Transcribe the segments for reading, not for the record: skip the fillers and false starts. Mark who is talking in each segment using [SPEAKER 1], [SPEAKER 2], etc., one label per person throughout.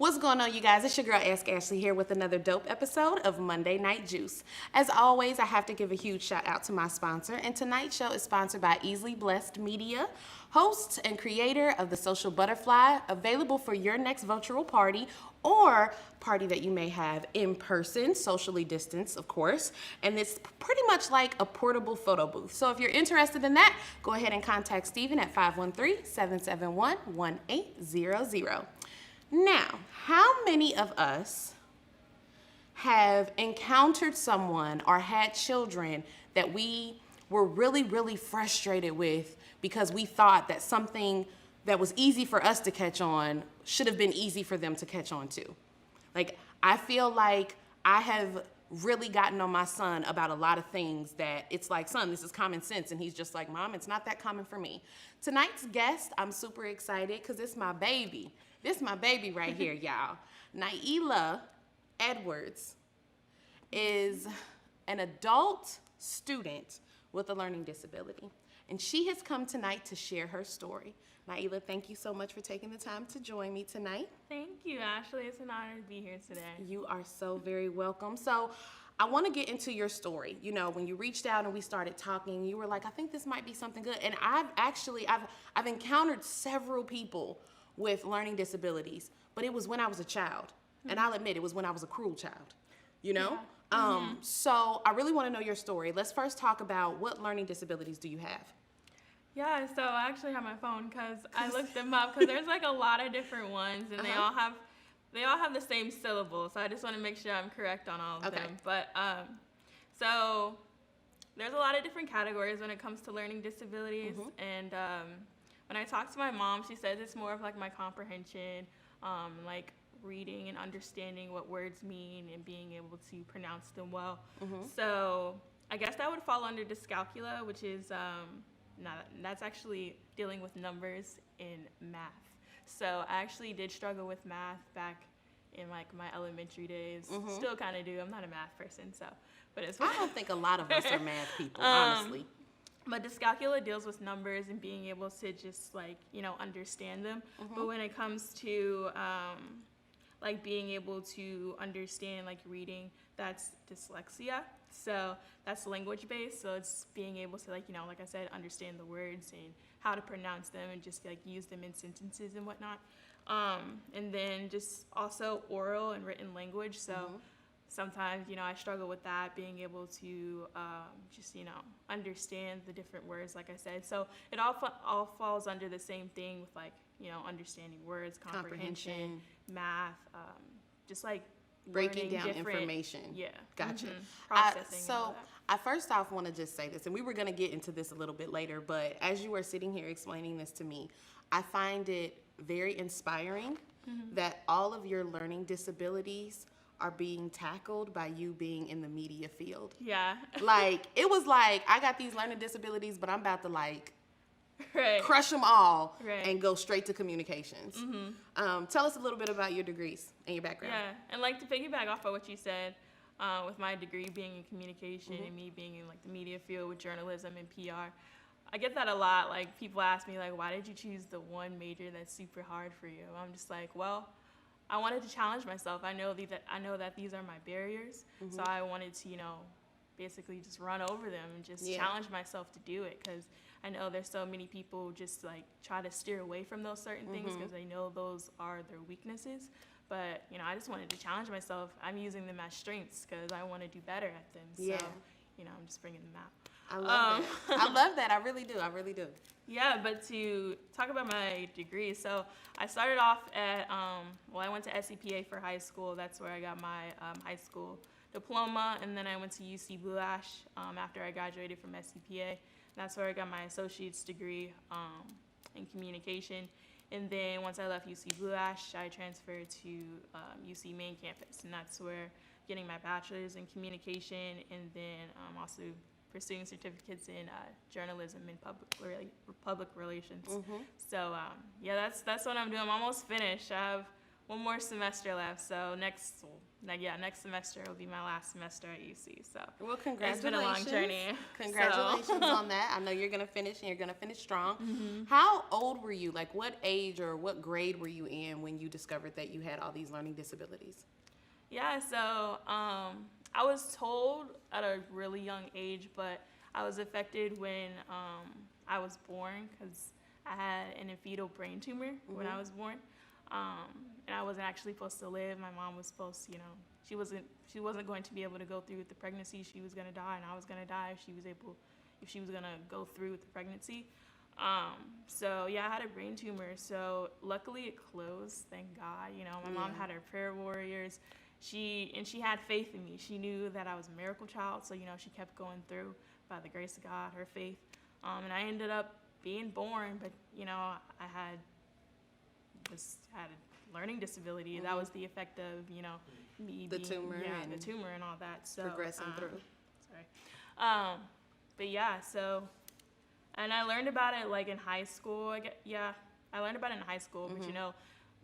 [SPEAKER 1] What's going on, you guys? It's your girl, Ask Ashley, here with another dope episode of Monday Night Juice. As always, I have to give a huge shout out to my sponsor, and tonight's show is sponsored by Easily Blessed Media, host and creator of The Social Butterfly, available for your next virtual party or party that you may have in person, socially distanced, of course. And it's pretty much like a portable photo booth. So if you're interested in that, go ahead and contact Steven at 513-771-1800. Now, how many of us have encountered someone or had children that we were really, really frustrated with because we thought that something that was easy for us to catch on should have been easy for them to catch on to? Like, I feel like I have really gotten on my son about a lot of things that it's like, son, this is common sense. And he's just like, Mom, it's not that common for me. Tonight's guest, I'm super excited because it's my baby. This is my baby right here, y'all. Nailah Edwards is an adult student with a learning disability. And she has come tonight to share her story. Nailah, thank you so much for taking the time to join me tonight.
[SPEAKER 2] Thank you, Ashley. It's an honor to be here today.
[SPEAKER 1] You are so very welcome. So I want to get into your story. You know, when you reached out and we started talking, you were like, I think this might be something good. And I've encountered several people with learning disabilities, but it was when I was a child. Mm-hmm. And I'll admit, it was when I was a cruel child, you know? Yeah. So I really want to know your story. Let's first talk about what learning disabilities do you have?
[SPEAKER 2] Yeah, so I actually have my phone because I looked them up because there's like a lot of different ones and they all have the same syllable. So I just want to make sure I'm correct on all of them. But so there's a lot of different categories when it comes to learning disabilities. Mm-hmm. And when I talk to my mom, she says it's more of like my comprehension, like reading and understanding what words mean and being able to pronounce them well. Mm-hmm. So I guess that would fall under dyscalculia, which is that's actually dealing with numbers in math. So I actually did struggle with math back in like my elementary days. Mm-hmm. Still kind of do. I'm not a math person, so but it's.
[SPEAKER 1] I don't think a lot of us are math people, honestly.
[SPEAKER 2] But dyscalculia deals with numbers and being able to just like, understand them. Mm-hmm. But when it comes to like being able to understand like reading, that's dyslexia. So that's language based. So it's being able to like, like I said, understand the words and how to pronounce them and just like use them in sentences and whatnot. And then just also oral and written language. So mm-hmm. Sometimes, I struggle with that, being able to just, understand the different words, like I said. So it all falls under the same thing with, like, understanding words, comprehension. Math, just, like,
[SPEAKER 1] breaking down information.
[SPEAKER 2] Yeah.
[SPEAKER 1] Gotcha.
[SPEAKER 2] Mm-hmm. Processing.
[SPEAKER 1] So I first off want to just say this, and we were going to get into this a little bit later, but as you were sitting here explaining this to me, I find it very inspiring mm-hmm. that all of your learning disabilities are being tackled by you being in the media field.
[SPEAKER 2] Yeah.
[SPEAKER 1] Like, it was like, I got these learning disabilities, but I'm about to, like,
[SPEAKER 2] right.
[SPEAKER 1] crush them all
[SPEAKER 2] right.
[SPEAKER 1] and go straight to communications. Mm-hmm. Tell us a little bit about your degrees and your background.
[SPEAKER 2] Yeah, and, like, to piggyback off of what you said, with my degree being in communication mm-hmm. and me being in, like, the media field with journalism and PR, I get that a lot. Like, people ask me, like, why did you choose the one major that's super hard for you? I'm just like, well, I wanted to challenge myself. I know that these are my barriers, mm-hmm. so I wanted to, basically just run over them and just challenge myself to do it, because I know there's so many people just like try to steer away from those certain mm-hmm. things because they know those are their weaknesses. But I just wanted to challenge myself. I'm using them as strengths because I want to do better at them. So, I'm just bringing them out.
[SPEAKER 1] I love that. I love that. I really do.
[SPEAKER 2] Yeah, but to talk about my degree, so I started off at, I went to SCPA for high school. That's where I got my high school diploma, and then I went to UC Blue Ash after I graduated from SCPA. That's where I got my associate's degree in communication. And then once I left UC Blue Ash, I transferred to UC main campus, and that's where getting my bachelor's in communication, and then also pursuing certificates in journalism and public relations. Mm-hmm. So that's what I'm doing. I'm almost finished. I have one more semester left. So next semester will be my last semester at UC. So
[SPEAKER 1] well, congratulations.
[SPEAKER 2] It's been a long journey.
[SPEAKER 1] Congratulations on that. I know you're gonna finish, and you're gonna finish strong. How old were you? Like, what age or what grade were you in when you discovered that you had all these learning disabilities?
[SPEAKER 2] Yeah, so I was told at a really young age, but I was affected when I was born because I had an infetal brain tumor when I was born, and I wasn't actually supposed to live. My mom was supposed to, she wasn't going to be able to go through with the pregnancy. She was gonna die, and I was gonna die if she was gonna go through with the pregnancy. So yeah, I had a brain tumor. So luckily it closed, thank God. My mom had her prayer warriors. She had faith in me. She knew that I was a miracle child, so she kept going through by the grace of God, her faith. And I ended up being born, but I had a learning disability. That was the effect of me
[SPEAKER 1] the tumor
[SPEAKER 2] and all that. So
[SPEAKER 1] progressing through.
[SPEAKER 2] Sorry. But yeah, so, and I learned about it like in high school. I learned about it in high school, but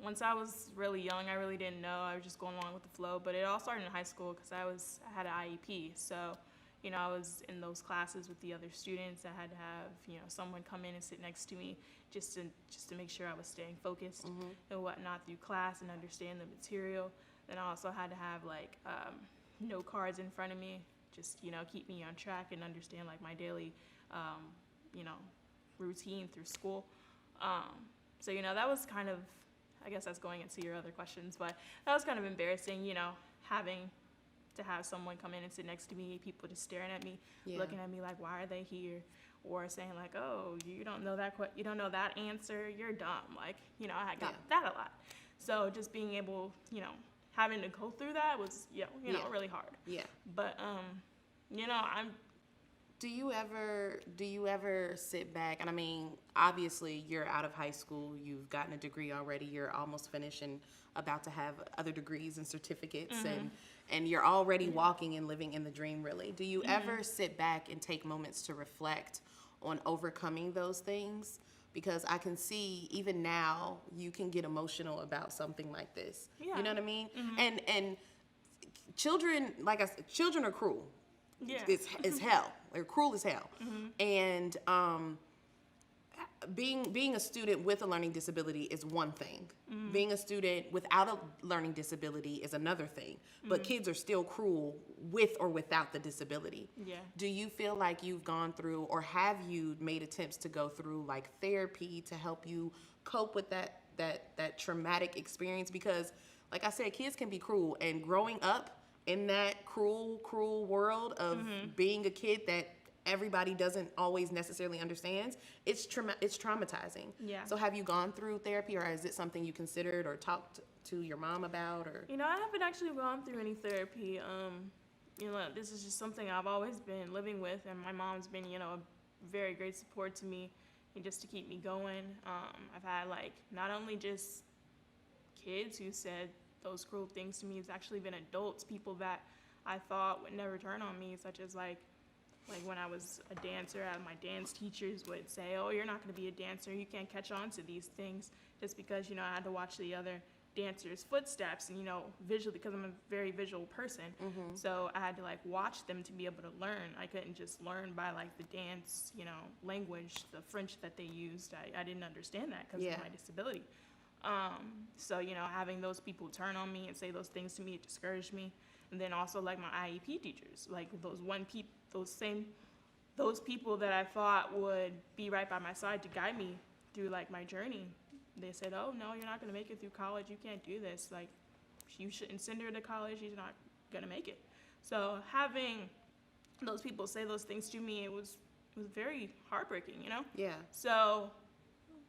[SPEAKER 2] once I was really young, I really didn't know. I was just going along with the flow. But it all started in high school because I had an IEP. So, I was in those classes with the other students. I had to have, someone come in and sit next to me just to make sure I was staying focused and whatnot through class and understand the material. Then I also had to have like note cards in front of me, just keep me on track and understand like my daily, routine through school. So that was kind of, I guess that's going into your other questions, but that was kind of embarrassing, having to have someone come in and sit next to me, people just staring at me, looking at me like, why are they here? Or saying like, oh, you don't know that answer, you're dumb. Like, I got that a lot. So just being able, having to go through that was, really hard.
[SPEAKER 1] Yeah.
[SPEAKER 2] But,
[SPEAKER 1] Do you ever sit back, and I mean, obviously you're out of high school, you've gotten a degree already, you're almost finished and about to have other degrees and certificates, and you're already walking and living in the dream, really. Do you ever sit back and take moments to reflect on overcoming those things? Because I can see even now you can get emotional about something like this.
[SPEAKER 2] Yeah.
[SPEAKER 1] You know what I mean? And children, like I said, children are cruel.
[SPEAKER 2] Yeah.
[SPEAKER 1] It's hell. They're cruel as hell. And being a student with a learning disability is one thing. Being a student without a learning disability is another thing. But kids are still cruel with or without the disability.
[SPEAKER 2] Yeah.
[SPEAKER 1] Do you feel like you've gone through, or have you made attempts to go through like therapy to help you cope with that traumatic experience? Because like I said, kids can be cruel, and growing up in that cruel world of being a kid that everybody doesn't always necessarily understands, it's traumatizing.
[SPEAKER 2] Yeah.
[SPEAKER 1] So have you gone through therapy, or is it something you considered or talked to your mom about? Or
[SPEAKER 2] I haven't actually gone through any therapy. This is just something I've always been living with, and my mom's been, a very great support to me and just to keep me going. I've had like not only just kids who said those cruel things to me, it's actually been adults, people that I thought would never turn on me, such as like when I was a dancer, my dance teachers would say, oh, you're not going to be a dancer, you can't catch on to these things, just because I had to watch the other dancers' footsteps and visually, because I'm a very visual person, so I had to like watch them to be able to learn. I couldn't just learn by like the dance language, the French that they used. I didn't understand that because of my disability. So having those people turn on me and say those things to me, it discouraged me. And then also like my IEP teachers, like those people that I thought would be right by my side to guide me through like my journey, they said, oh no, you're not going to make it through college, you can't do this, like you shouldn't send her to college, she's not going to make it. So having those people say those things to me, it was very heartbreaking.
[SPEAKER 1] Yeah.
[SPEAKER 2] So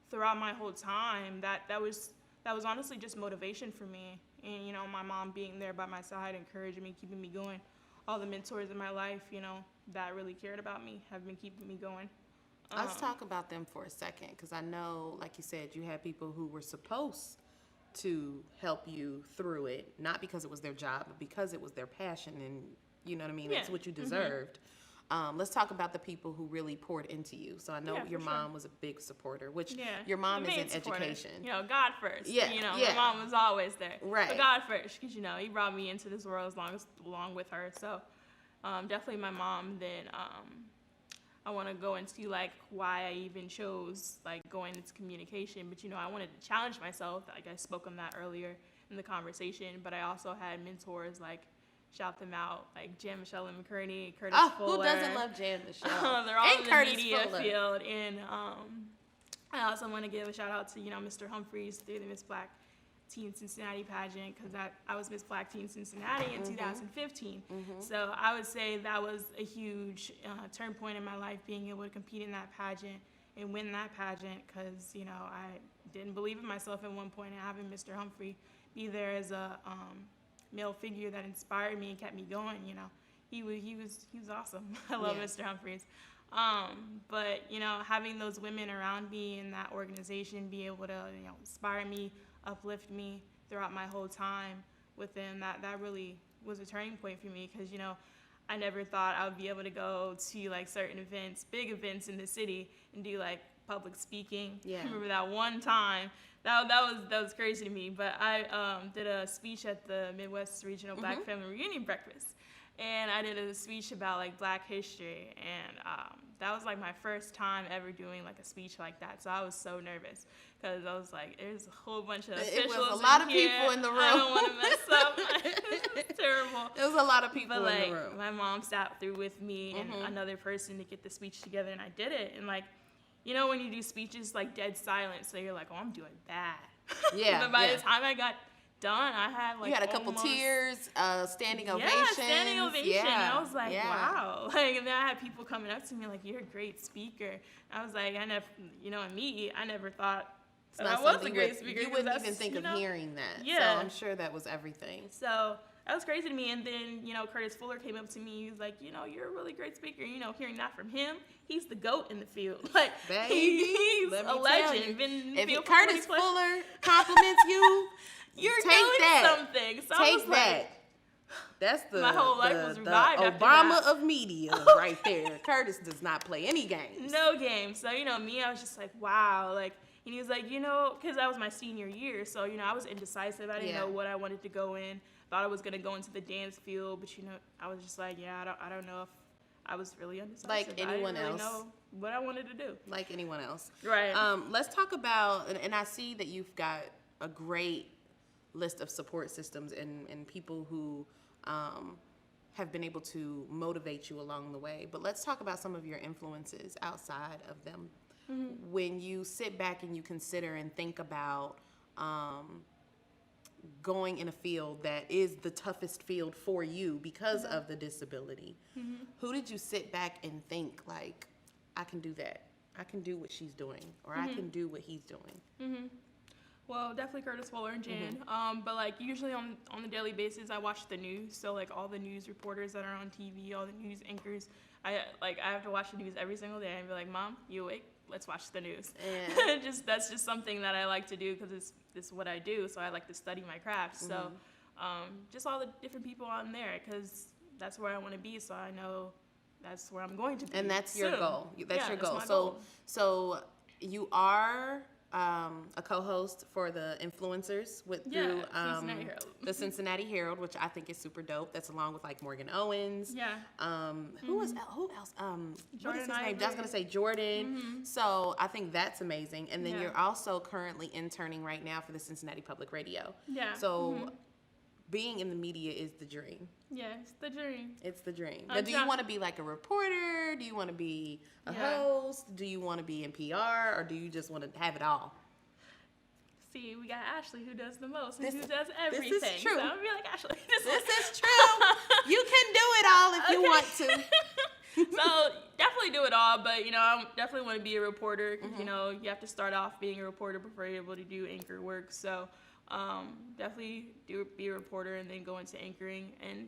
[SPEAKER 2] throughout my whole time, that was honestly just motivation for me. And, my mom being there by my side, encouraging me, keeping me going. All the mentors in my life, that really cared about me, have been keeping me going.
[SPEAKER 1] Let's talk about them for a second, because I know, like you said, you had people who were supposed to help you through it, not because it was their job, but because it was their passion, and you know what I mean?
[SPEAKER 2] Yeah.
[SPEAKER 1] That's what you deserved. let's talk about the people who really poured into you. So I know your mom was a big supporter, which your mom is in education.
[SPEAKER 2] God first.
[SPEAKER 1] Yeah.
[SPEAKER 2] My mom was always there.
[SPEAKER 1] Right.
[SPEAKER 2] But God first, because, he brought me into this world along with her. So definitely my mom. Then I want to go into, like, why I even chose, like, going into communication. But, I wanted to challenge myself. Like, I spoke on that earlier in the conversation. But I also had mentors, like, shout them out, like Jan Michelle and McCurney, Curtis Fuller.
[SPEAKER 1] Who doesn't love Jan Michelle?
[SPEAKER 2] They're all in the
[SPEAKER 1] Curtis
[SPEAKER 2] media
[SPEAKER 1] Fuller.
[SPEAKER 2] field. And I also want to give a shout out to, Mr. Humphreys through the Miss Black Teen Cincinnati pageant, because I was Miss Black Teen Cincinnati in 2015. So I would say that was a huge turn point in my life, being able to compete in that pageant and win that pageant, because, I didn't believe in myself at one point, and having Mr. Humphrey be there as a male figure that inspired me and kept me going. He was awesome. I love Mr. Humphreys. But having those women around me in that organization be able to inspire me, uplift me throughout my whole time with them, that really was a turning point for me, because I never thought I would be able to go to, like, certain events, big events in the city, and do, like, public speaking. I remember that one time. That was crazy to me. But I did a speech at the Midwest Regional Black Family Reunion Breakfast, and I did a speech about, like, Black history, and that was, like, my first time ever doing, like, a speech like that. So I was so nervous, because I was like, there's a whole bunch of officials.
[SPEAKER 1] It was a lot of
[SPEAKER 2] here.
[SPEAKER 1] people in the room.
[SPEAKER 2] I don't want to mess up. It's terrible.
[SPEAKER 1] There was a lot of people
[SPEAKER 2] but, like,
[SPEAKER 1] in the room.
[SPEAKER 2] my mom sat through with me and another person to get the speech together, and I did it. And, like, when you do speeches, like, dead silent, so you're like, oh, I'm doing bad.
[SPEAKER 1] Yeah.
[SPEAKER 2] But by the time I got done, I had, like,
[SPEAKER 1] you had a couple tears, standing ovations.
[SPEAKER 2] Yeah, standing ovation.
[SPEAKER 1] Yeah.
[SPEAKER 2] And I was like, wow. Like, and then I had people coming up to me like, you're a great speaker. I was like, I never, in me, I never thought that I was a great speaker.
[SPEAKER 1] You wouldn't even think of hearing that.
[SPEAKER 2] Yeah.
[SPEAKER 1] So I'm sure that was everything.
[SPEAKER 2] So that was crazy to me. And then, Curtis Fuller came up to me. He was like, you're a really great speaker. Hearing that from him, he's the GOAT in the field. Like, he's a legend.
[SPEAKER 1] If Curtis Fuller compliments you,
[SPEAKER 2] you're
[SPEAKER 1] take
[SPEAKER 2] doing
[SPEAKER 1] that.
[SPEAKER 2] something. So
[SPEAKER 1] take
[SPEAKER 2] I was
[SPEAKER 1] that.
[SPEAKER 2] Like,
[SPEAKER 1] that's
[SPEAKER 2] my whole life was
[SPEAKER 1] the
[SPEAKER 2] revived after
[SPEAKER 1] Obama
[SPEAKER 2] that.
[SPEAKER 1] of media right there. Curtis does not play any games.
[SPEAKER 2] No games. So, me, I was just like, wow. Like, and he was like, because that was my senior year. So, I was indecisive. I didn't know what I wanted to go in. Thought I was going to go into the dance field. But, I was just like, I don't know if I was really indecisive.
[SPEAKER 1] Like anyone
[SPEAKER 2] I didn't
[SPEAKER 1] else.
[SPEAKER 2] really know what I wanted to do.
[SPEAKER 1] Like anyone else.
[SPEAKER 2] Right.
[SPEAKER 1] Let's talk about, and I see that you've got a great list of support systems and people who have been able to motivate you along the way. But let's talk about some of your influences outside of them. When you sit back and you consider and think about going in a field that is the toughest field for you because of the disability, who did you sit back and think, like, I can do that? I can do what she's doing, or I can do what he's doing?
[SPEAKER 2] Well, definitely Curtis Fuller and Jan. But, like, usually on the daily basis, I watch the news. So, like, all the news reporters that are on TV, all the news anchors, I have to watch the news every single day and be like, Mom, you awake? Let's watch the news. Yeah. That's just something that I like to do, because it's what I do. So I like to study my craft. So just all the different people on there, because that's where I want to be. So I know that's where I'm going to be.
[SPEAKER 1] And that's your goal. That's your goal.
[SPEAKER 2] That's my goal.
[SPEAKER 1] So you are a co-host for the Influencers through
[SPEAKER 2] Cincinnati Herald.
[SPEAKER 1] the Cincinnati Herald, which I think is super dope. That's along with, like, Morgan Owens.
[SPEAKER 2] Yeah.
[SPEAKER 1] Who else? What is his name? I was gonna say Jordan. So I think that's amazing. And then you're also currently interning right now for the Cincinnati Public Radio.
[SPEAKER 2] Yeah.
[SPEAKER 1] So being in the media is the dream.
[SPEAKER 2] Yeah, it's the dream.
[SPEAKER 1] It's the dream. Now, do you want to be like a reporter? Do you want to be a host? Do you want to be in PR? Or do you just want to have it all?
[SPEAKER 2] See, we got Ashlee, who does the most and who does everything.
[SPEAKER 1] This is true.
[SPEAKER 2] So I'm going to be like, Ashlee.
[SPEAKER 1] This is true. You can do it all if you want to.
[SPEAKER 2] So definitely do it all, but, I definitely want to be a reporter. You have to start off being a reporter before you're able to do anchor work. So definitely be a reporter and then go into anchoring and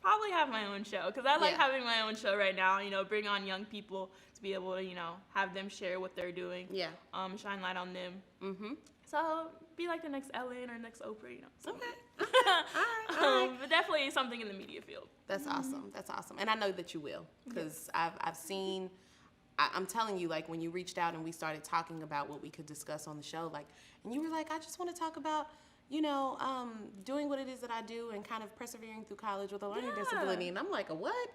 [SPEAKER 2] probably have my own show, because I like having my own show right now. Bring on young people to be able to have them share what they're doing. Yeah. Shine light on them. So be like the next Ellen or next Oprah.
[SPEAKER 1] Okay. All right.
[SPEAKER 2] But definitely something in the media field.
[SPEAKER 1] That's awesome. That's awesome. And I know that you will, because I've seen, I'm telling you, like when you reached out and we started talking about what we could discuss on the show, like, and you were like, I just want to talk about, doing what it is that I do and kind of persevering through college with a learning disability. And I'm like, a what?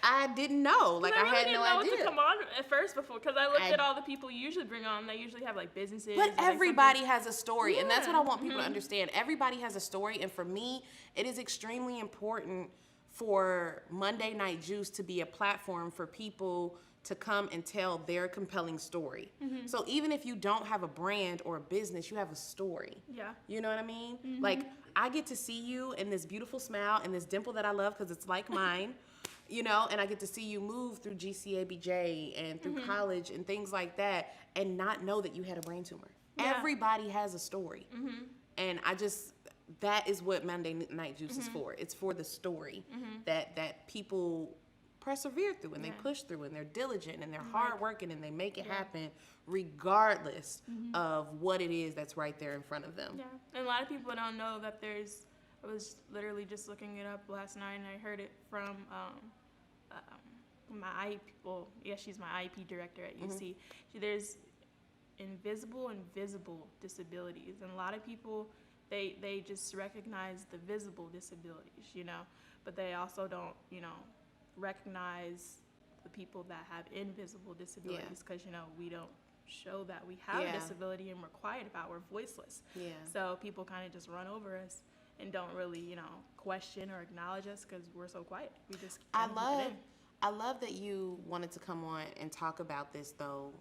[SPEAKER 1] I didn't know. Like, I had no idea.
[SPEAKER 2] I really didn't know what to come on at first before, because I looked at all the people you usually bring on. They usually have like businesses.
[SPEAKER 1] But everybody has a story, and that's what I want people to understand. Everybody has a story, and for me, it is extremely important for Monday Night Juice to be a platform for people to come and tell their compelling story. So even if you don't have a brand or a business, you have a story.
[SPEAKER 2] Yeah.
[SPEAKER 1] You know what I mean? Like, I get to see you and this beautiful smile and this dimple that I love because it's like mine. And I get to see you move through GCABJ and through college and things like that and not know that you had a brain tumor. Yeah. Everybody has a story. And that is what Monday Night Juice is for. It's for the story that people persevere through and they push through and they're diligent and they're hardworking and they make it happen regardless of what it is that's right there in front of them.
[SPEAKER 2] Yeah, and a lot of people don't know that I was literally just looking it up last night and I heard it from my IEP, she's my IEP director at UC. There's invisible and visible disabilities, and a lot of people, they just recognize the visible disabilities, but they also don't, recognize the people that have invisible disabilities, because, we don't show that we have a disability and we're quiet about it, we're voiceless. Yeah. So people kind of just run over us and don't really, question or acknowledge us because we're so quiet. We just
[SPEAKER 1] I love that you wanted to come on and talk about this, though,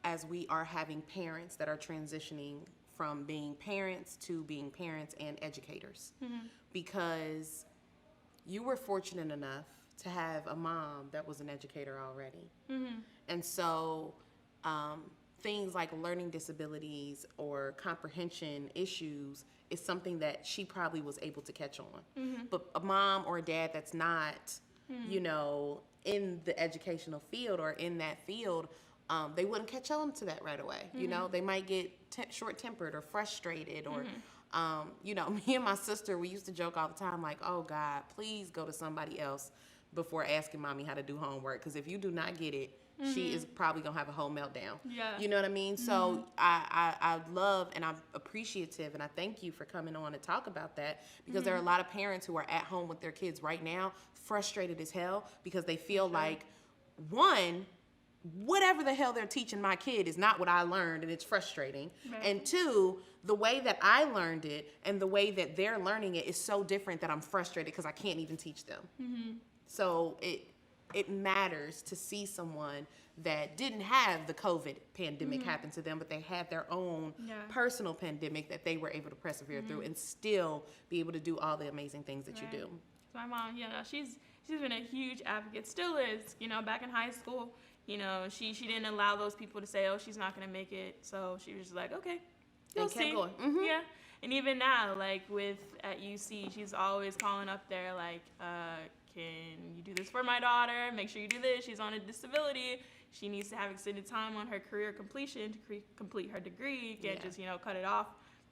[SPEAKER 1] as we are having parents that are transitioning from being parents to being parents and educators. Because you were fortunate enough to have a mom that was an educator already. And so things like learning disabilities or comprehension issues is something that she probably was able to catch on. But a mom or a dad that's not, in the educational field or in that field, they wouldn't catch on to that right away. They might get short-tempered or frustrated or, me and my sister, we used to joke all the time, like, oh God, please go to somebody else before asking mommy how to do homework. Because if you do not get it, she is probably going to have a whole meltdown. Yeah. You know what I mean? So I love and I'm appreciative and I thank you for coming on to talk about that, because there are a lot of parents who are at home with their kids right now, frustrated as hell because they feel like, one, whatever the hell they're teaching my kid is not what I learned and it's frustrating. Right. And two, the way that I learned it and the way that they're learning it is so different that I'm frustrated because I can't even teach them. So it matters to see someone that didn't have the COVID pandemic happen to them, but they had their own personal pandemic that they were able to persevere through and still be able to do all the amazing things that you do.
[SPEAKER 2] My mom, she's been a huge advocate, still is. Back in high school, she didn't allow those people to say, oh, she's not going to make it. So she was just like, okay, you'll see. Kept going. Yeah. And even now, like at UC, she's always calling up there like, can you do this for my daughter? Make sure you do this. She's on a disability. She needs to have extended time on her career completion to complete her degree. You can't just,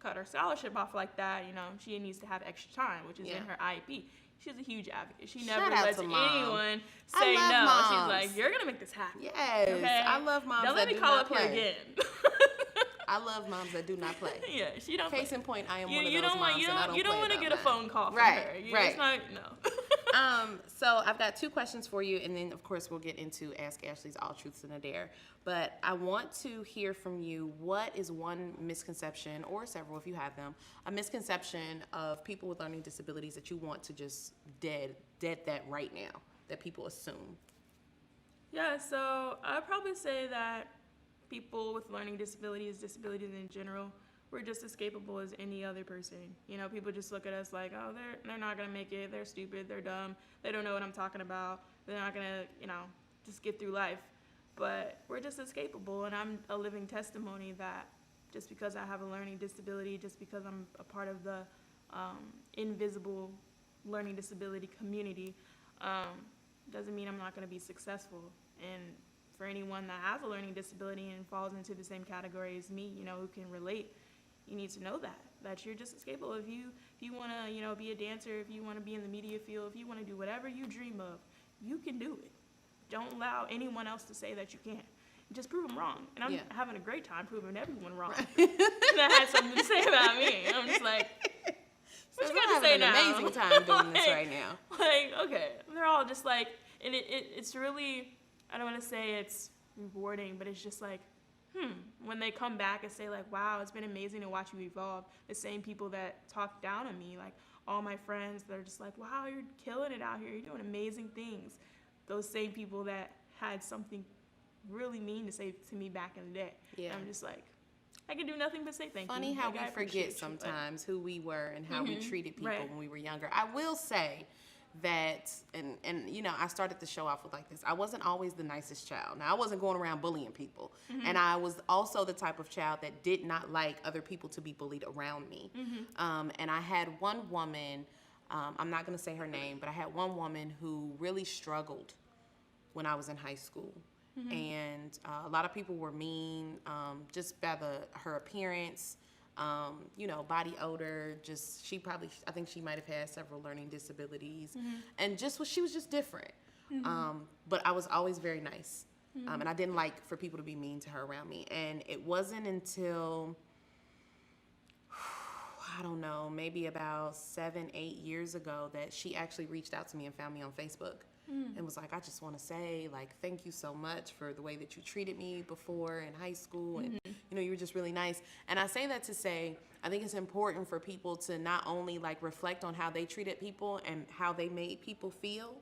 [SPEAKER 2] cut her scholarship off like that. She needs to have extra time, which is in her IEP. She's a huge advocate. She never lets anyone say no.
[SPEAKER 1] Moms.
[SPEAKER 2] She's like, you're going to make this happen.
[SPEAKER 1] Yes. Okay? I love moms
[SPEAKER 2] Don't
[SPEAKER 1] that
[SPEAKER 2] let me
[SPEAKER 1] do
[SPEAKER 2] call
[SPEAKER 1] not
[SPEAKER 2] up
[SPEAKER 1] play.
[SPEAKER 2] here again.
[SPEAKER 1] I love moms that do not play.
[SPEAKER 2] Yeah, she don't
[SPEAKER 1] Case
[SPEAKER 2] play.
[SPEAKER 1] in point, I am one of those moms and I don't
[SPEAKER 2] You don't want to get a phone call from her.
[SPEAKER 1] Right.
[SPEAKER 2] It's not, no.
[SPEAKER 1] So I've got two questions for you, and then, of course, we'll get into Ask Ashlee's All Truths and a Dare. But I want to hear from you, what is one misconception, or several if you have them, a misconception of people with learning disabilities that you want to just dead that right now, that people assume?
[SPEAKER 2] Yeah, so I'd probably say that people with learning disabilities in general, we're just as capable as any other person. People just look at us like, oh, they're not gonna make it, they're stupid, they're dumb, they don't know what I'm talking about, they're not gonna, just get through life. But we're just as capable, and I'm a living testimony that just because I have a learning disability, just because I'm a part of the invisible learning disability community, doesn't mean I'm not gonna be successful. And for anyone that has a learning disability and falls into the same category as me, who can relate, you need to know that you're just as capable. If you want to, you know, be a dancer, if you want to be in the media field, if you want to do whatever you dream of, you can do it. Don't allow anyone else to say that you can't. Just prove them wrong. And I'm having a great time proving everyone wrong. That had something to say about me. I'm just like, what you got to say now?
[SPEAKER 1] I'm having an amazing time doing this right now.
[SPEAKER 2] Like, okay. They're all just like, and it's really, I don't want to say it's rewarding, but it's just like, when they come back and say like, wow, it's been amazing to watch you evolve. The same people that talk down on me, like all my friends, they're just like, wow, you're killing it out here. You're doing amazing things. Those same people that had something really mean to say to me back in the day. Yeah. And I'm just like, I can do nothing but say thank you.
[SPEAKER 1] Funny how we forget sometimes who we were and how we treated people when we were younger. I will say that, and you know, I started the show off with like this. I wasn't always the nicest child. Now, I wasn't going around bullying people. And I was also the type of child that did not like other people to be bullied around me. And I had one woman, I'm not going to say her name, but I had one woman who really struggled when I was in high school. And a lot of people were mean, just by her appearance, you know, body odor, I think she might have had several learning disabilities, and she was just different. But I was always very nice, and I didn't like for people to be mean to her around me. And it wasn't until, I don't know, maybe about 7-8 years ago that she actually reached out to me and found me on Facebook. And was like, I just want to say, like, thank you so much for the way that you treated me before in high school. And, you know, you were just really nice. And I say that to say, I think it's important for people to not only, like, reflect on how they treated people and how they made people feel,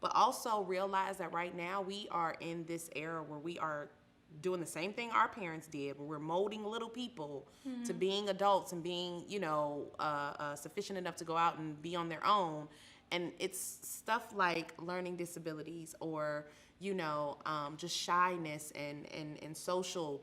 [SPEAKER 1] but also realize that right now we are in this era where we are doing the same thing our parents did, where we're molding little people to being adults and being, you know, sufficient enough to go out and be on their own. And it's stuff like learning disabilities or, you know, just shyness and social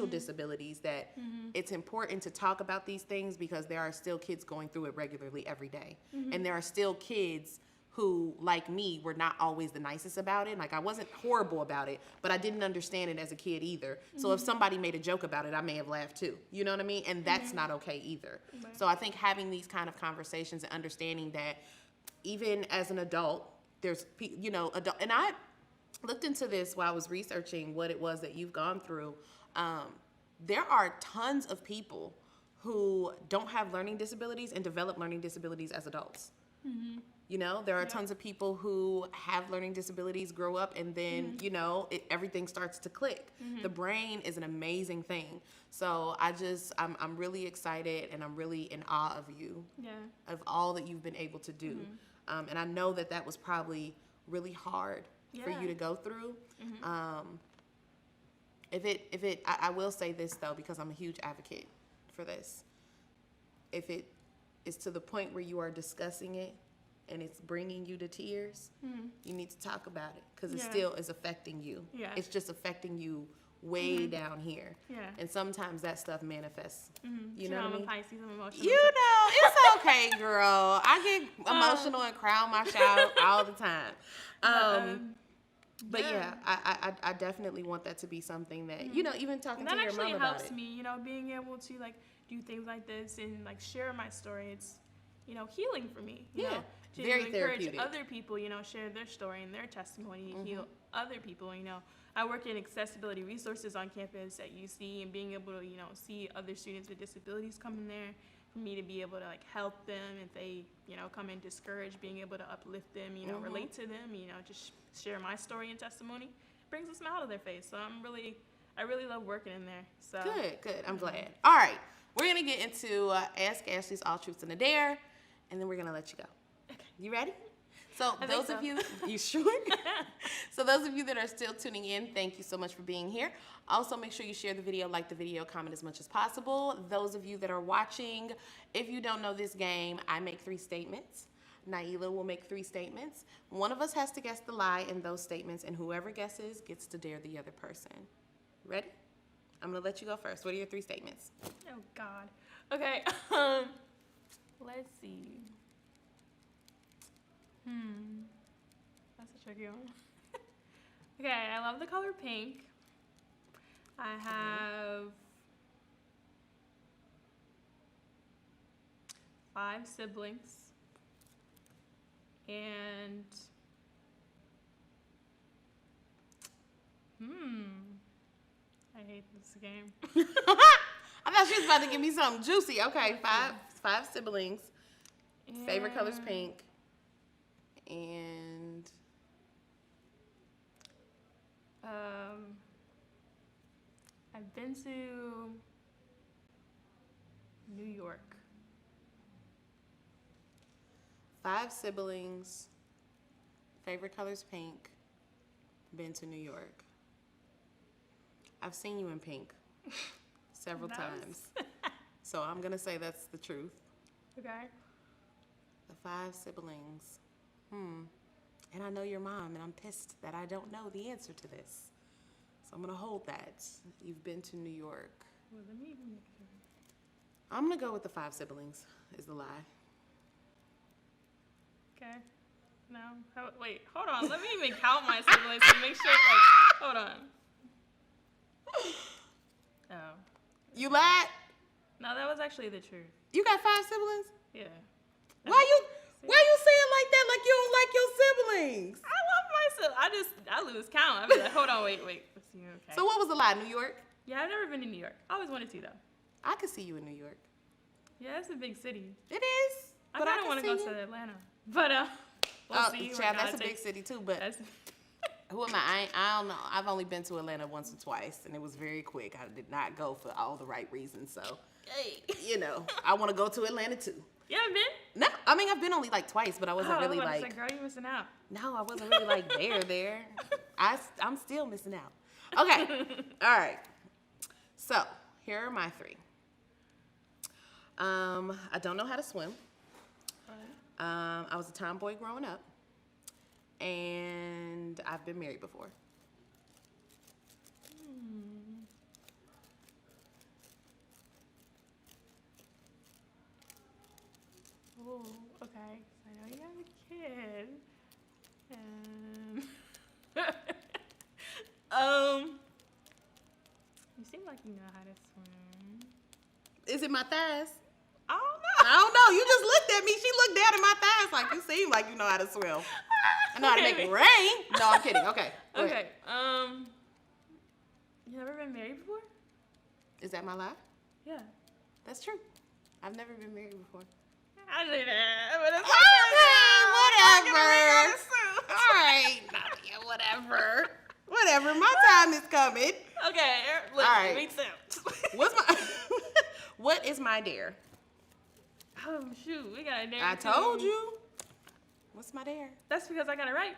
[SPEAKER 1] disabilities that it's important to talk about these things, because there are still kids going through it regularly every day. And there are still kids who, like me, were not always the nicest about it. Like, I wasn't horrible about it, but I didn't understand it as a kid either. So if somebody made a joke about it, I may have laughed too. You know what I mean? And that's not okay either. So I think having these kind of conversations and understanding that even as an adult, there's, you know, and I looked into this while I was researching what it was that you've gone through. There are tons of people who don't have learning disabilities and develop learning disabilities as adults. You know, there are tons of people who have learning disabilities, grow up, and then, you know, everything starts to click. The brain is an amazing thing. So I'm really excited, and I'm really in awe of you, of all that you've been able to do. And I know that was probably really hard for you to go through. I will say this though, because I'm a huge advocate for this. If it is to the point where you are discussing it and it's bringing you to tears, you need to talk about it, because it still is affecting you. It's just affecting you way down here. And sometimes that stuff manifests. You know what I mean?
[SPEAKER 2] I'm a Pisces, I'm emotional.
[SPEAKER 1] You know, it's okay, girl. I get emotional and cry on my shower all the time. But yeah, I definitely want that to be something that, you know, even talking to your mom about it.
[SPEAKER 2] That actually helps me, you know, being able to, like, do things like this and, like, share my story. It's, you know, healing for me. You know, to
[SPEAKER 1] very
[SPEAKER 2] encourage
[SPEAKER 1] therapeutic.
[SPEAKER 2] Other people, you know, share their story and their testimony, heal other people, you know. I work in accessibility resources on campus at UC, and being able to, you know, see other students with disabilities come in there, for me to be able to, like, help them if they, you know, come in discouraged, being able to uplift them, you know, relate to them, you know, just share my story and testimony, brings a smile to their face. So I really love working in there. So
[SPEAKER 1] Good. I'm glad. All right, we're gonna get into Ask Ashlee's All Truths and a Dare, and then we're gonna let you go. Okay. You ready? So those of you, you sure? So those of you that are still tuning in, thank you so much for being here. Also, make sure you share the video, like the video, comment as much as possible. Those of you that are watching, if you don't know this game, I make 3 statements. Nailah will make 3 statements. One of us has to guess the lie in those statements, and whoever guesses gets to dare the other person. Ready? I'm gonna let you go first. What are your 3 statements?
[SPEAKER 2] Oh God. Okay. Let's see. That's a tricky one. Okay, I love the color pink. I have 5 siblings. And I hate this game.
[SPEAKER 1] I thought she was about to give me something juicy. Okay, five siblings.
[SPEAKER 2] And
[SPEAKER 1] Favorite color's pink. And
[SPEAKER 2] I've been to New York.
[SPEAKER 1] 5 siblings. Favorite color's pink. Been to New York. I've seen you in pink several times. So I'm going to say that's the truth.
[SPEAKER 2] Okay.
[SPEAKER 1] The 5 siblings. And I know your mom, and I'm pissed that I don't know the answer to this. So I'm going to hold that. You've been to New York.
[SPEAKER 2] Well, let me even make sure.
[SPEAKER 1] I'm going to go with the 5 siblings is the lie.
[SPEAKER 2] Okay. No. Wait, hold on. Let me even count my siblings to make sure. Hold on. Oh.
[SPEAKER 1] You lied?
[SPEAKER 2] No, that was actually the truth.
[SPEAKER 1] You got 5 siblings?
[SPEAKER 2] Yeah.
[SPEAKER 1] Why you saying like that like you don't like your siblings?
[SPEAKER 2] I love myself. I lose count. I be like, hold on, wait. Let's see. Okay.
[SPEAKER 1] So what was the lie? New York?
[SPEAKER 2] Yeah, I've never been to New York. I always wanted to though.
[SPEAKER 1] I could see you in New York.
[SPEAKER 2] Yeah, it's a big city.
[SPEAKER 1] It is.
[SPEAKER 2] I
[SPEAKER 1] But
[SPEAKER 2] kind of want to go to Atlanta, but we'll see.
[SPEAKER 1] Child, that's a big city too. But who am I? I don't know. I've only been to Atlanta once or twice, and it was very quick. I did not go for all the right reasons. So, you know, I want to go to Atlanta too.
[SPEAKER 2] You haven't been?
[SPEAKER 1] No, I mean I've been only like twice, but I wasn't really
[SPEAKER 2] I was
[SPEAKER 1] like.
[SPEAKER 2] girl, you missing out.
[SPEAKER 1] No, I wasn't really like there. I'm still missing out. Okay, all right. So here are my 3. I don't know how to swim. I was a tomboy growing up, and I've been married before.
[SPEAKER 2] Oh, okay. So I know you have a kid. You seem like you know how to swim.
[SPEAKER 1] Is it my thighs?
[SPEAKER 2] I
[SPEAKER 1] I don't know. You just looked at me. She looked down at my thighs like you seem like you know how to swim. I know how to make it rain. No, I'm kidding. Okay. Go
[SPEAKER 2] Okay.
[SPEAKER 1] ahead.
[SPEAKER 2] You never been married before?
[SPEAKER 1] Is that my lie?
[SPEAKER 2] Yeah.
[SPEAKER 1] That's true. I've never been married before.
[SPEAKER 2] I did that, but it's
[SPEAKER 1] Okay, whatever. All right. Yeah, whatever. Whatever. My time is coming.
[SPEAKER 2] Okay. Look,
[SPEAKER 1] All right.
[SPEAKER 2] me too.
[SPEAKER 1] What is my dare?
[SPEAKER 2] Oh, shoot. We got a dare.
[SPEAKER 1] I told you. What's my dare?
[SPEAKER 2] That's because I got it right.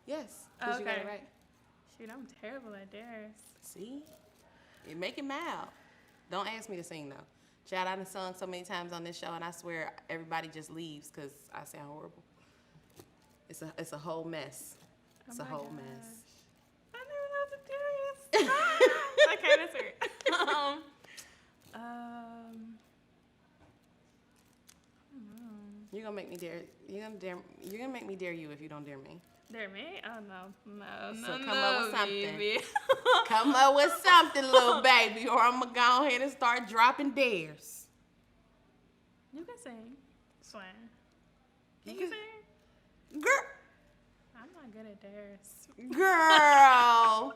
[SPEAKER 1] Yes. Because you got it
[SPEAKER 2] Okay.
[SPEAKER 1] right.
[SPEAKER 2] Shoot, I'm terrible at dares.
[SPEAKER 1] See? You make it mild. Don't ask me to sing, though. Chad, I done sung so many times on this show, and I swear everybody just leaves because I sound horrible. It's a whole mess. It's a whole mess.
[SPEAKER 2] I never know what to do. Okay, that's weird.
[SPEAKER 1] You're gonna make me dare. You're gonna make me dare you if you don't dare me.
[SPEAKER 2] Dare me? Oh no.
[SPEAKER 1] So come up with something.
[SPEAKER 2] Baby.
[SPEAKER 1] Come up with something, little baby, or I'm gonna go ahead and start dropping dares.
[SPEAKER 2] You can sing. Swing. Can
[SPEAKER 1] You
[SPEAKER 2] you
[SPEAKER 1] can-
[SPEAKER 2] sing?
[SPEAKER 1] Girl.
[SPEAKER 2] I'm not good at dares.
[SPEAKER 1] Girl.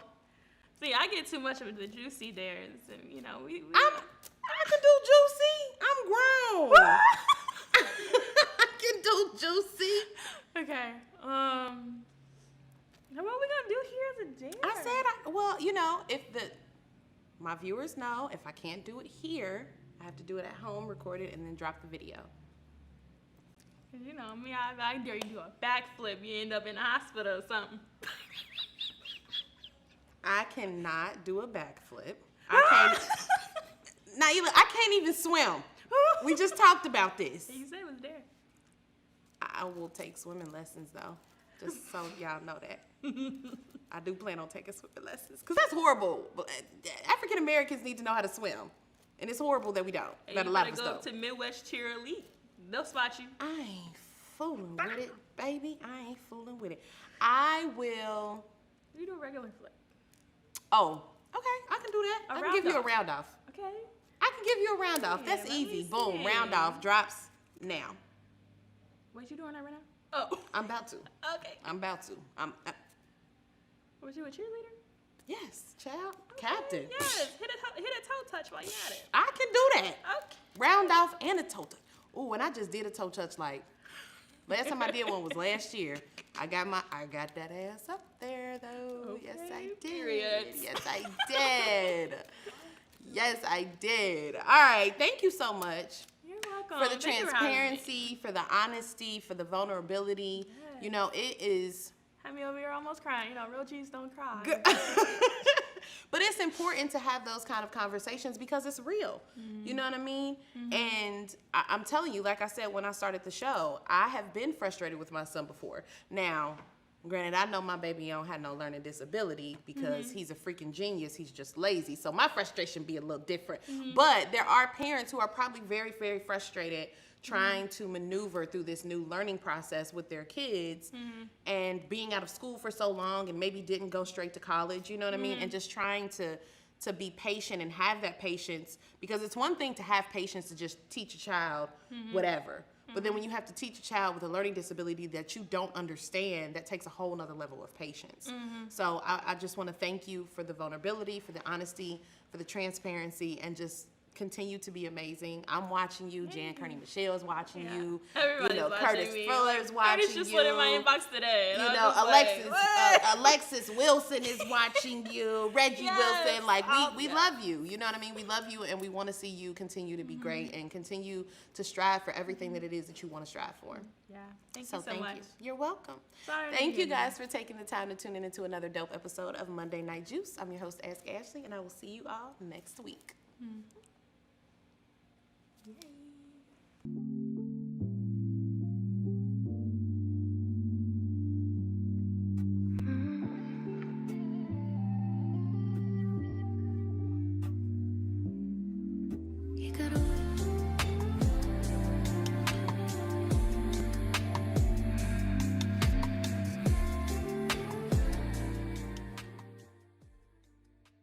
[SPEAKER 2] See, I get too much of the juicy dares, and you know we
[SPEAKER 1] I can do juicy. I'm grown. I can do juicy.
[SPEAKER 2] Okay. What are we gonna do here as a dare?
[SPEAKER 1] I said, well, you know, if my viewers know, if I can't do it here, I have to do it at home, record it, and then drop the video.
[SPEAKER 2] Cause you know me, I dare you do a backflip, you end up in the hospital or something.
[SPEAKER 1] I cannot do a backflip. I can't. Nailah, I can't even swim. We just talked about this.
[SPEAKER 2] You said it was dare.
[SPEAKER 1] I will take swimming lessons though, just so y'all know that. I do plan on taking swimming lessons because that's horrible. African Americans need to know how to swim, and it's horrible that we don't.
[SPEAKER 2] Hey,
[SPEAKER 1] that a
[SPEAKER 2] you
[SPEAKER 1] lot of
[SPEAKER 2] better
[SPEAKER 1] us
[SPEAKER 2] go
[SPEAKER 1] don't.
[SPEAKER 2] to Midwest Cheer Elite. They'll spot you.
[SPEAKER 1] I ain't fooling with it, baby. I ain't fooling with it. I will.
[SPEAKER 2] You do a regular flip.
[SPEAKER 1] Oh, okay. I can do that. I can give you a round off.
[SPEAKER 2] Okay.
[SPEAKER 1] I can give you a round off.
[SPEAKER 2] Yeah,
[SPEAKER 1] That's
[SPEAKER 2] let me
[SPEAKER 1] easy.
[SPEAKER 2] see
[SPEAKER 1] Boom,
[SPEAKER 2] it.
[SPEAKER 1] round off, drops. Now.
[SPEAKER 2] What you doing right now? Oh.
[SPEAKER 1] I'm about to.
[SPEAKER 2] Okay.
[SPEAKER 1] I'm about to.
[SPEAKER 2] Was you a cheerleader?
[SPEAKER 1] Yes, child.
[SPEAKER 2] Okay,
[SPEAKER 1] Captain.
[SPEAKER 2] Yes. Hit a toe touch while you at it.
[SPEAKER 1] I can do that.
[SPEAKER 2] Okay.
[SPEAKER 1] Round off and a toe touch. Ooh, and I just did a toe touch like last time I did one was last year. I got that ass up there though.
[SPEAKER 2] Okay,
[SPEAKER 1] Yes, I did.
[SPEAKER 2] periods.
[SPEAKER 1] Yes, I did. Yes, I did. All right. Thank you so much
[SPEAKER 2] You're welcome.
[SPEAKER 1] for the
[SPEAKER 2] Thank you for having me.
[SPEAKER 1] transparency, for the honesty, for the vulnerability.
[SPEAKER 2] Yes.
[SPEAKER 1] You know, it is.
[SPEAKER 2] Had me over here almost crying. You know, real G's don't cry.
[SPEAKER 1] But it's important to have those kind of conversations because it's real. You know what I mean? And I'm telling you, like I said when I started the show, I have been frustrated with my son before. Now, granted, I know my baby don't have no learning disability because he's a freaking genius. He's just lazy. So my frustration be a little different. But there are parents who are probably very, very frustrated trying to maneuver through this new learning process with their kids and being out of school for so long and maybe didn't go straight to college, you know what I mean? And just trying to be patient and have that patience, because it's one thing to have patience to just teach a child whatever. But then when you have to teach a child with a learning disability that you don't understand, that takes a whole nother level of patience. So I just want to thank you for the vulnerability, for the honesty, for the transparency, and just continue to be amazing. I'm watching you. Jan Kearney Michelle's watching you.
[SPEAKER 2] Everybody's
[SPEAKER 1] you know,
[SPEAKER 2] watching
[SPEAKER 1] Curtis
[SPEAKER 2] me.
[SPEAKER 1] Fuller's watching
[SPEAKER 2] Curtis just
[SPEAKER 1] you.
[SPEAKER 2] put in my inbox today. And
[SPEAKER 1] You
[SPEAKER 2] I was
[SPEAKER 1] know,
[SPEAKER 2] just like,
[SPEAKER 1] Alexis Wilson is watching you. Reggie
[SPEAKER 2] Yes.
[SPEAKER 1] Wilson. Like, we
[SPEAKER 2] Yeah.
[SPEAKER 1] love you. You know what I mean? We love you, and we want to see you continue to be great and continue to strive for everything that it is that you want to strive for.
[SPEAKER 2] Yeah. Thank
[SPEAKER 1] So
[SPEAKER 2] you so
[SPEAKER 1] thank
[SPEAKER 2] much.
[SPEAKER 1] you. You're welcome.
[SPEAKER 2] Sorry to
[SPEAKER 1] Thank
[SPEAKER 2] hear
[SPEAKER 1] you guys
[SPEAKER 2] that.
[SPEAKER 1] for taking the time to tune in into another dope episode of Monday Night Juice. I'm your host, Ask Ashlee, and I will see you all next week.
[SPEAKER 2] Yay.